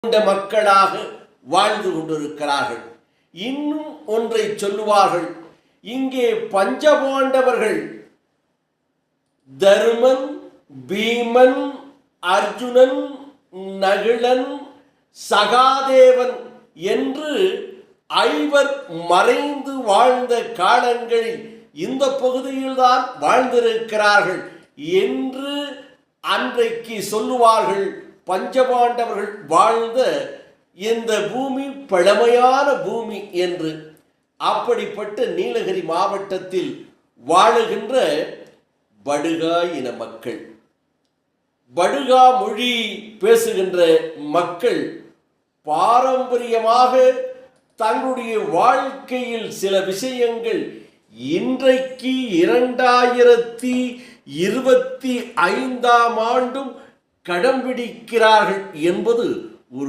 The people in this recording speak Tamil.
கொண்ட மக்களாக வாழ்ந்து கொண்டிருக்கிறார்கள். இன்னும் ஒன்றை சொல்லுவார்கள், இங்கே பஞ்சபாண்டவர்கள் தருமன், பீமன், அர்ஜுனன், நகுலன், சகாதேவன் என்று ஐவர் மறைந்து வாழ்ந்த காலங்களில் இந்த பகுதியில்தான் வாழ்ந்திருக்கிறார்கள் என்று அன்றைக்கு சொல்லுவார்கள். பஞ்சபாண்டவர்கள் வாழ்ந்த இந்த பூமி பழமையான பூமி என்று. அப்படிப்பட்ட நீலகிரி மாவட்டத்தில் வாழுகின்ற படுகா இன மக்கள், படுகா மொழி பேசுகின்ற மக்கள் பாரம்பரியமாக தங்களுடைய வாழ்க்கையில் சில விஷயங்கள் இன்றைக்கு 2025 ஆண்டும் கடைபிடிக்கிறார்கள் என்பது ஒரு